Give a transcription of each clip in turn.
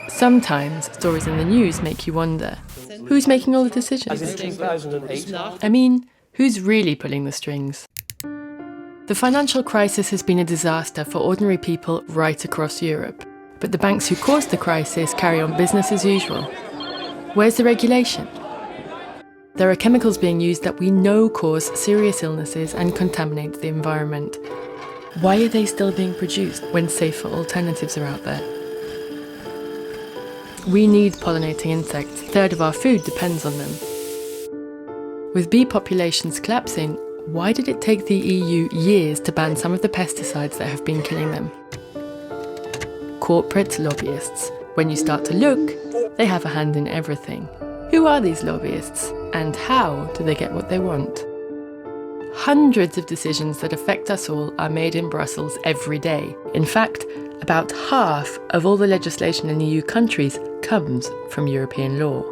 Sometimes stories in the news make you wonder, who's making all the decisions? As in 2008. I mean, who's really pulling the strings? The financial crisis has been a disaster for ordinary people right across Europe. But the banks who caused the crisis carry on business as usual. Where's the regulation? There are chemicals being used that we know cause serious illnesses and contaminate the environment. Why are they still being produced when safer alternatives are out there? We need pollinating insects. A third of our food depends on them. With bee populations collapsing, why did it take the EU years to ban some of the pesticides that have been killing them? Corporate lobbyists. When you start to look, they have a hand in everything. Who are these lobbyists, and how do they get what they want? Hundreds of decisions that affect us all are made in Brussels every day. In fact, about half of all the legislation in EU countries comes from European law.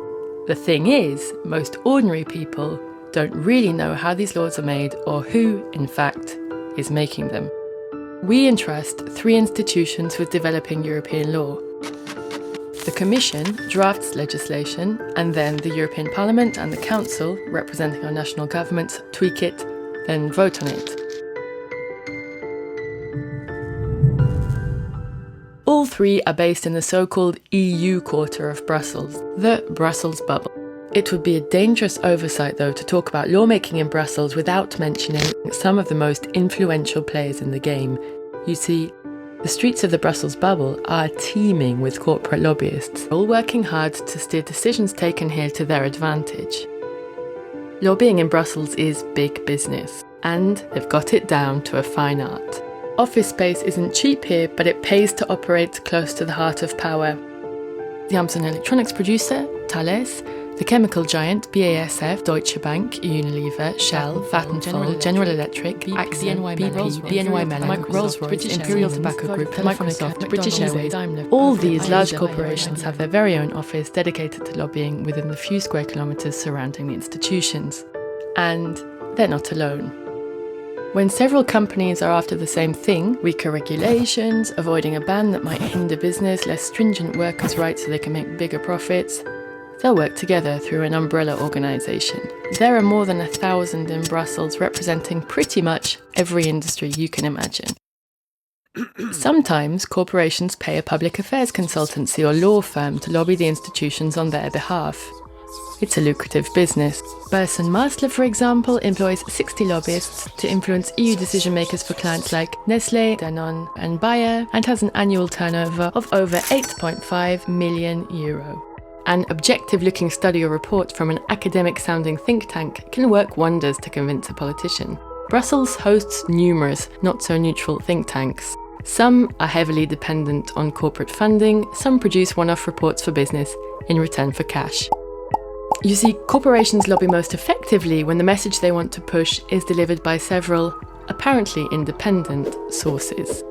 The thing is, most ordinary people don't really know how these laws are made or who, in fact, is making them. We entrust 3 institutions with developing European law. The Commission drafts legislation, and then the European Parliament and the Council, representing our national governments, tweak it, then vote on it. All 3 are based in the so-called EU quarter of Brussels, the Brussels bubble. It would be a dangerous oversight, though, to talk about lawmaking in Brussels without mentioning some of the most influential players in the game. You see, the streets of the Brussels bubble are teeming with corporate lobbyists, all working hard to steer decisions taken here to their advantage. Lobbying in Brussels is big business, and they've got it down to a fine art. Office space isn't cheap here, but it pays to operate close to the heart of power. The Amazon electronics producer, Thales, the chemical giant BASF, Deutsche Bank, Unilever, Shell, Vattenfall, General Electric, Acxiom, BP, BNY Mellon, Rolls-Royce, Imperial Tobacco Group, Microsoft, British Airways, all these large corporations have their very own office dedicated to lobbying within the few square kilometres surrounding the institutions. And they're not alone. When several companies are after the same thing, weaker regulations, avoiding a ban that might hinder business, less stringent workers' rights so they can make bigger profits, they'll work together through an umbrella organisation. There are more than 1,000 in Brussels, representing pretty much every industry you can imagine. Sometimes corporations pay a public affairs consultancy or law firm to lobby the institutions on their behalf. It's a lucrative business. Burson Marsteller, for example, employs 60 lobbyists to influence EU decision makers for clients like Nestlé, Danone and Bayer, and has an annual turnover of over €8.5 million. An objective-looking study or report from an academic-sounding think tank can work wonders to convince a politician. Brussels hosts numerous not-so-neutral think tanks. Some are heavily dependent on corporate funding, some produce one-off reports for business in return for cash. You see, corporations lobby most effectively when the message they want to push is delivered by several, apparently independent, sources.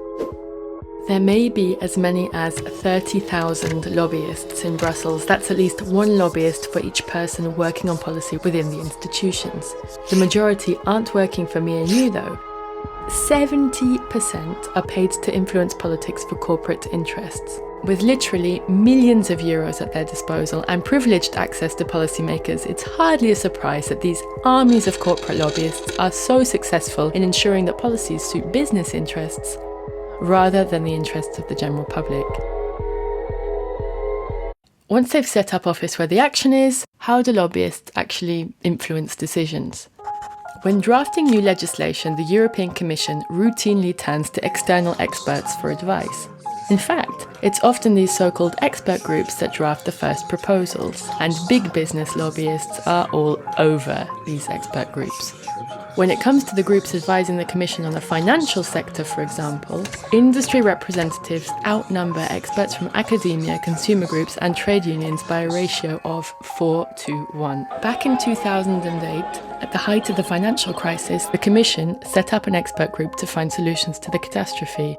There may be as many as 30,000 lobbyists in Brussels. That's at least one lobbyist for each person working on policy within the institutions. The majority aren't working for me and you, though. 70% are paid to influence politics for corporate interests. With literally millions of euros at their disposal and privileged access to policymakers, it's hardly a surprise that these armies of corporate lobbyists are so successful in ensuring that policies suit business interests rather than the interests of the general public. Once they've set up office where the action is, how do lobbyists actually influence decisions? When drafting new legislation, the European Commission routinely turns to external experts for advice. In fact, it's often these so-called expert groups that draft the first proposals, and big business lobbyists are all over these expert groups. When it comes to the groups advising the Commission on the financial sector, for example, industry representatives outnumber experts from academia, consumer groups and trade unions by a ratio of 4-1. Back in 2008, at the height of the financial crisis, the Commission set up an expert group to find solutions to the catastrophe.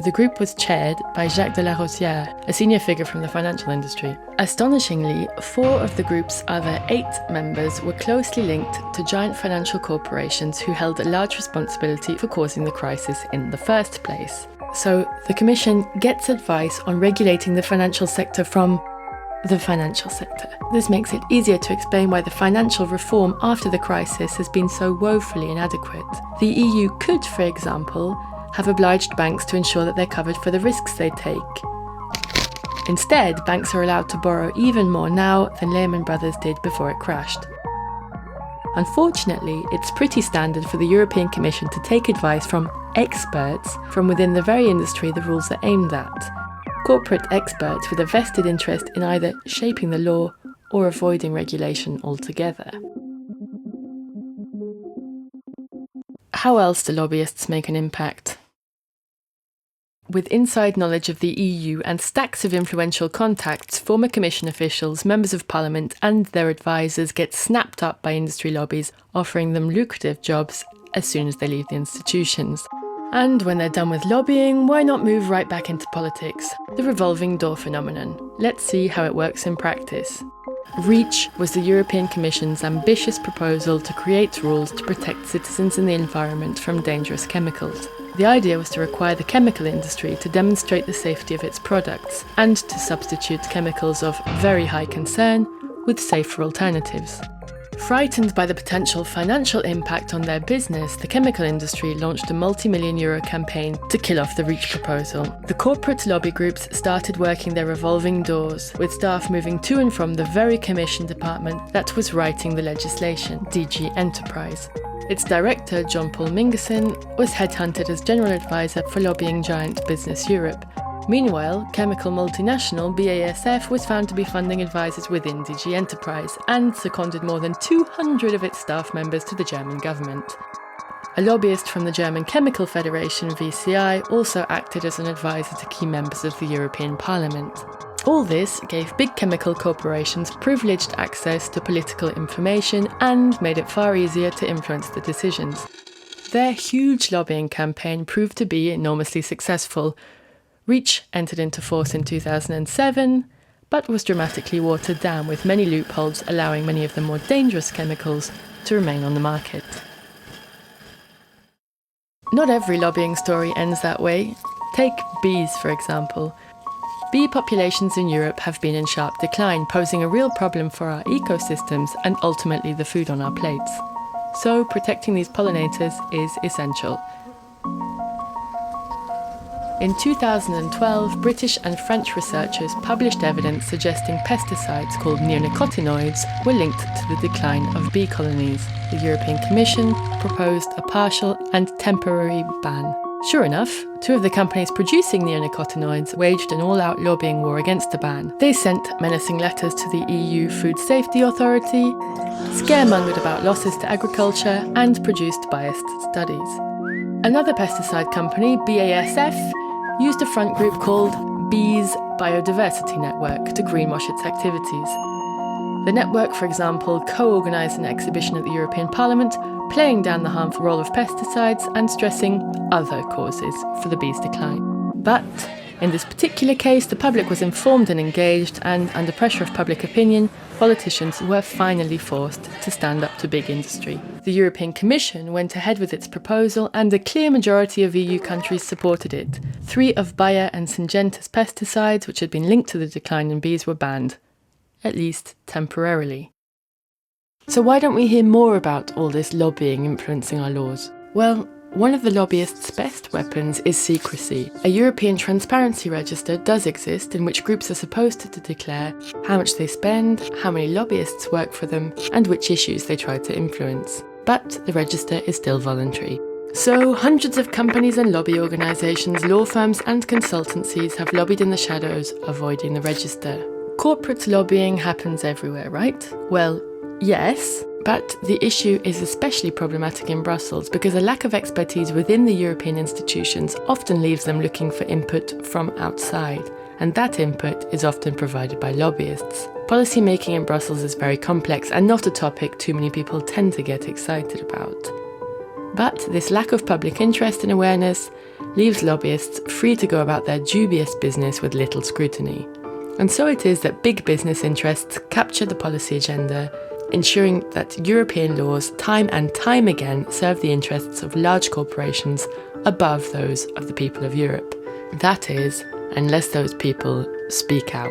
The group was chaired by Jacques de la Rosière, a senior figure from the financial industry. Astonishingly, 4 of the group's other 8 members were closely linked to giant financial corporations who held a large responsibility for causing the crisis in the first place. So the Commission gets advice on regulating the financial sector from the financial sector. This makes it easier to explain why the financial reform after the crisis has been so woefully inadequate. The EU could, for example, have obliged banks to ensure that they're covered for the risks they take. Instead, banks are allowed to borrow even more now than Lehman Brothers did before it crashed. Unfortunately, it's pretty standard for the European Commission to take advice from experts from within the very industry the rules are aimed at. Corporate experts with a vested interest in either shaping the law or avoiding regulation altogether. How else do lobbyists make an impact? With inside knowledge of the EU and stacks of influential contacts, former Commission officials, members of Parliament and their advisors get snapped up by industry lobbies, offering them lucrative jobs as soon as they leave the institutions. And when they're done with lobbying, why not move right back into politics? The revolving door phenomenon. Let's see how it works in practice. REACH was the European Commission's ambitious proposal to create rules to protect citizens and the environment from dangerous chemicals. The idea was to require the chemical industry to demonstrate the safety of its products and to substitute chemicals of very high concern with safer alternatives. Frightened by the potential financial impact on their business, the chemical industry launched a multi-million euro campaign to kill off the REACH proposal. The corporate lobby groups started working their revolving doors, with staff moving to and from the very Commission department that was writing the legislation, DG Enterprise. Its director, John Paul Mingerson, was headhunted as general advisor for lobbying giant Business Europe. Meanwhile, chemical multinational BASF was found to be funding advisors within DG Enterprise and seconded more than 200 of its staff members to the German government. A lobbyist from the German Chemical Federation, VCI, also acted as an advisor to key members of the European Parliament. All this gave big chemical corporations privileged access to political information and made it far easier to influence the decisions. Their huge lobbying campaign proved to be enormously successful. REACH entered into force in 2007, but was dramatically watered down, with many loopholes allowing many of the more dangerous chemicals to remain on the market. Not every lobbying story ends that way. Take bees, for example. Bee populations in Europe have been in sharp decline, posing a real problem for our ecosystems and ultimately the food on our plates. So protecting these pollinators is essential. In 2012, British and French researchers published evidence suggesting pesticides called neonicotinoids were linked to the decline of bee colonies. The European Commission proposed a partial and temporary ban. Sure enough, two of the companies producing neonicotinoids waged an all-out lobbying war against the ban. They sent menacing letters to the EU Food Safety Authority, scaremongered about losses to agriculture, and produced biased studies. Another pesticide company, BASF, used a front group called Bees Biodiversity Network to greenwash its activities. The network, for example, co-organised an exhibition at the European Parliament, playing down the harmful role of pesticides and stressing other causes for the bees' decline. But in this particular case, the public was informed and engaged, and under pressure of public opinion, politicians were finally forced to stand up to big industry. The European Commission went ahead with its proposal, and a clear majority of EU countries supported it. 3 of Bayer and Syngenta's pesticides, which had been linked to the decline in bees, were banned, at least temporarily. So why don't we hear more about all this lobbying influencing our laws? Well, one of the lobbyists' best weapons is secrecy. A European transparency register does exist, in which groups are supposed to declare how much they spend, how many lobbyists work for them, and which issues they try to influence. But the register is still voluntary. So hundreds of companies and lobby organisations, law firms and consultancies have lobbied in the shadows, avoiding the register. Corporate lobbying happens everywhere, right? Well, yes, but the issue is especially problematic in Brussels because a lack of expertise within the European institutions often leaves them looking for input from outside, and that input is often provided by lobbyists. Policy making in Brussels is very complex and not a topic too many people tend to get excited about. But this lack of public interest and awareness leaves lobbyists free to go about their dubious business with little scrutiny. And so it is that big business interests capture the policy agenda, ensuring that European laws time and time again serve the interests of large corporations above those of the people of Europe. That is, unless those people speak out.